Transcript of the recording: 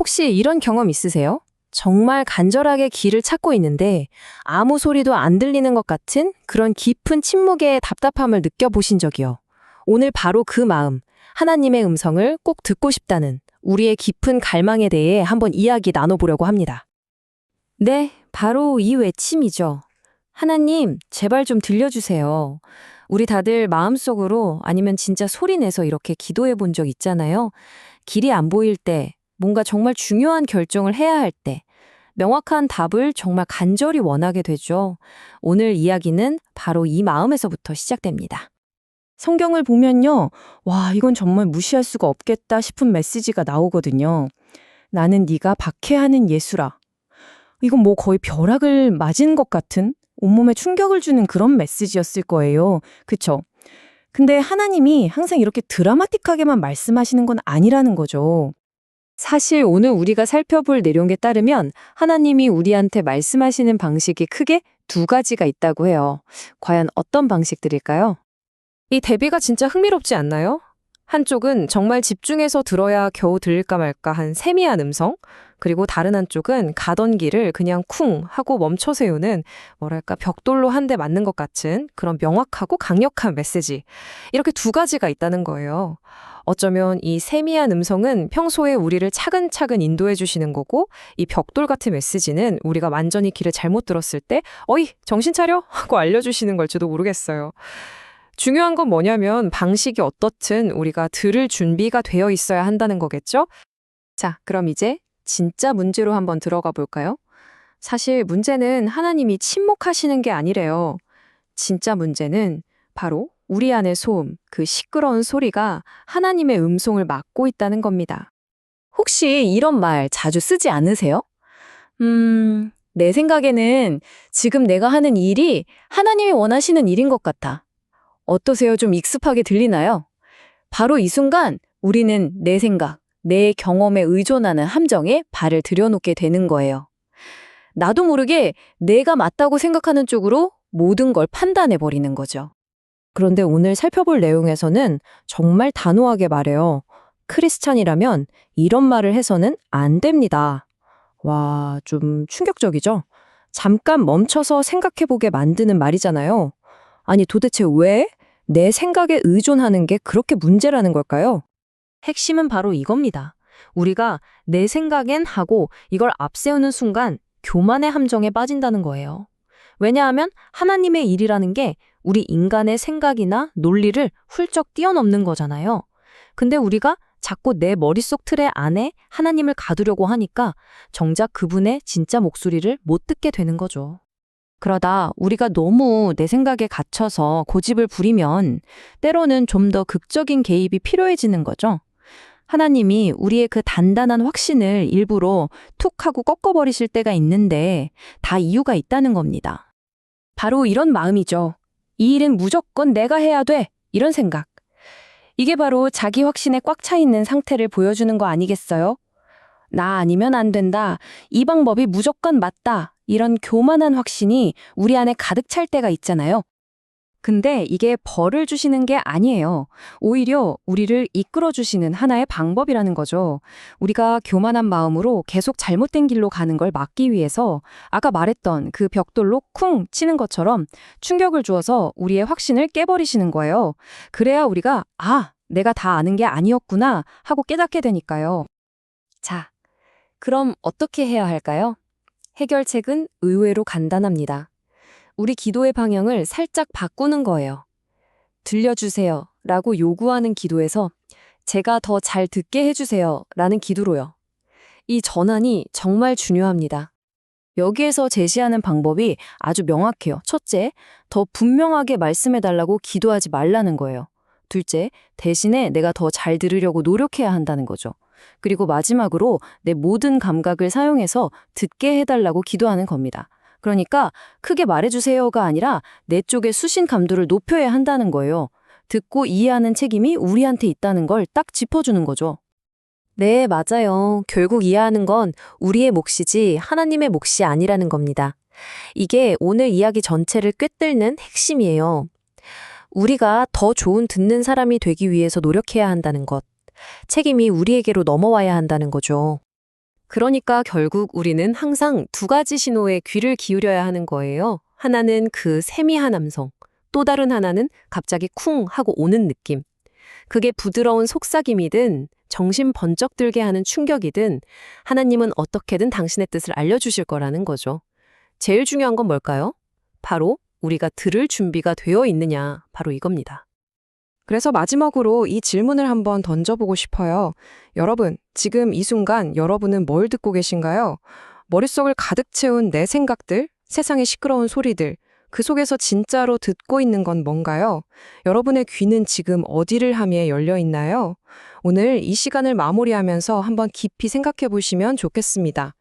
혹시 이런 경험 있으세요? 정말 간절하게 길을 찾고 있는데 아무 소리도 안 들리는 것 같은 그런 깊은 침묵의 답답함을 느껴보신 적이요. 오늘 바로 그 마음, 하나님의 음성을 꼭 듣고 싶다는 우리의 깊은 갈망에 대해 한번 이야기 나눠보려고 합니다. 네, 바로 이 외침이죠. 하나님, 제발 좀 들려주세요. 우리 다들 마음속으로 아니면 진짜 소리 내서 이렇게 기도해 본 적 있잖아요. 길이 안 보일 때, 뭔가 정말 중요한 결정을 해야 할 때, 명확한 답을 정말 간절히 원하게 되죠. 오늘 이야기는 바로 이 마음에서부터 시작됩니다. 성경을 보면요. 와, 이건 정말 무시할 수가 없겠다 싶은 메시지가 나오거든요. 나는 네가 박해하는 예수라. 이건 뭐 거의 벼락을 맞은 것 같은 온몸에 충격을 주는 그런 메시지였을 거예요. 그쵸? 근데 하나님이 항상 이렇게 드라마틱하게만 말씀하시는 건 아니라는 거죠. 사실 오늘 우리가 살펴볼 내용에 따르면 하나님이 우리한테 말씀하시는 방식이 크게 두 가지가 있다고 해요. 과연 어떤 방식들일까요? 이 대비가 진짜 흥미롭지 않나요? 한쪽은 정말 집중해서 들어야 겨우 들릴까 말까 한 세미한 음성, 그리고 다른 한쪽은 가던 길을 그냥 쿵 하고 멈춰 세우는 뭐랄까 벽돌로 한 대 맞는 것 같은 그런 명확하고 강력한 메시지. 이렇게 두 가지가 있다는 거예요. 어쩌면 이 세미한 음성은 평소에 우리를 차근차근 인도해 주시는 거고 이 벽돌 같은 메시지는 우리가 완전히 길을 잘못 들었을 때 어이 정신 차려 하고 알려주시는 걸지도 모르겠어요. 중요한 건 뭐냐면 방식이 어떻든 우리가 들을 준비가 되어 있어야 한다는 거겠죠? 자, 그럼 이제 진짜 문제로 한번 들어가 볼까요? 사실 문제는 하나님이 침묵하시는 게 아니래요. 진짜 문제는 바로 우리 안의 소음, 그 시끄러운 소리가 하나님의 음성을 막고 있다는 겁니다. 혹시 이런 말 자주 쓰지 않으세요? 내 생각에는 지금 내가 하는 일이 하나님이 원하시는 일인 것 같아. 어떠세요? 좀 익숙하게 들리나요? 바로 이 순간 우리는 내 생각, 내 경험에 의존하는 함정에 발을 들여놓게 되는 거예요. 나도 모르게 내가 맞다고 생각하는 쪽으로 모든 걸 판단해 버리는 거죠. 그런데 오늘 살펴볼 내용에서는 정말 단호하게 말해요. 크리스찬이라면 이런 말을 해서는 안 됩니다. 와, 좀 충격적이죠? 잠깐 멈춰서 생각해보게 만드는 말이잖아요. 아니, 도대체 왜 내 생각에 의존하는 게 그렇게 문제라는 걸까요? 핵심은 바로 이겁니다. 우리가 내 생각엔 하고 이걸 앞세우는 순간 교만의 함정에 빠진다는 거예요. 왜냐하면 하나님의 일이라는 게 우리 인간의 생각이나 논리를 훌쩍 뛰어넘는 거잖아요. 근데 우리가 자꾸 내 머릿속 틀에 안에 하나님을 가두려고 하니까 정작 그분의 진짜 목소리를 못 듣게 되는 거죠. 그러다 우리가 너무 내 생각에 갇혀서 고집을 부리면 때로는 좀 더 극적인 개입이 필요해지는 거죠. 하나님이 우리의 그 단단한 확신을 일부러 툭 하고 꺾어버리실 때가 있는데 다 이유가 있다는 겁니다. 바로 이런 마음이죠. 이 일은 무조건 내가 해야 돼. 이런 생각. 이게 바로 자기 확신에 꽉 차 있는 상태를 보여주는 거 아니겠어요? 나 아니면 안 된다. 이 방법이 무조건 맞다. 이런 교만한 확신이 우리 안에 가득 찰 때가 있잖아요. 근데 이게 벌을 주시는 게 아니에요. 오히려 우리를 이끌어 주시는 하나의 방법이라는 거죠. 우리가 교만한 마음으로 계속 잘못된 길로 가는 걸 막기 위해서 아까 말했던 그 벽돌로 쿵 치는 것처럼 충격을 주어서 우리의 확신을 깨버리시는 거예요. 그래야 우리가 내가 다 아는 게 아니었구나 하고 깨닫게 되니까요. 자, 그럼 어떻게 해야 할까요? 해결책은 의외로 간단합니다. 우리 기도의 방향을 살짝 바꾸는 거예요. 들려주세요 라고 요구하는 기도에서 제가 더 잘 듣게 해주세요 라는 기도로요. 이 전환이 정말 중요합니다. 여기에서 제시하는 방법이 아주 명확해요. 첫째, 더 분명하게 말씀해달라고 기도하지 말라는 거예요. 둘째, 대신에 내가 더 잘 들으려고 노력해야 한다는 거죠. 그리고 마지막으로 내 모든 감각을 사용해서 듣게 해달라고 기도하는 겁니다. 그러니까 크게 말해주세요가 아니라 내 쪽의 수신 감도를 높여야 한다는 거예요. 듣고 이해하는 책임이 우리한테 있다는 걸 딱 짚어주는 거죠. 네, 맞아요. 결국 이해하는 건 우리의 몫이지 하나님의 몫이 아니라는 겁니다. 이게 오늘 이야기 전체를 꿰뚫는 핵심이에요. 우리가 더 좋은 듣는 사람이 되기 위해서 노력해야 한다는 것. 책임이 우리에게로 넘어와야 한다는 거죠. 그러니까 결국 우리는 항상 두 가지 신호에 귀를 기울여야 하는 거예요. 하나는 그 세미한 함성, 또 다른 하나는 갑자기 쿵 하고 오는 느낌. 그게 부드러운 속삭임이든 정신 번쩍 들게 하는 충격이든 하나님은 어떻게든 당신의 뜻을 알려주실 거라는 거죠. 제일 중요한 건 뭘까요? 바로 우리가 들을 준비가 되어 있느냐, 바로 이겁니다. 그래서 마지막으로 이 질문을 한번 던져보고 싶어요. 여러분, 지금 이 순간 여러분은 뭘 듣고 계신가요? 머릿속을 가득 채운 내 생각들, 세상의 시끄러운 소리들, 그 속에서 진짜로 듣고 있는 건 뭔가요? 여러분의 귀는 지금 어디를 향해 열려 있나요? 오늘 이 시간을 마무리하면서 한번 깊이 생각해 보시면 좋겠습니다.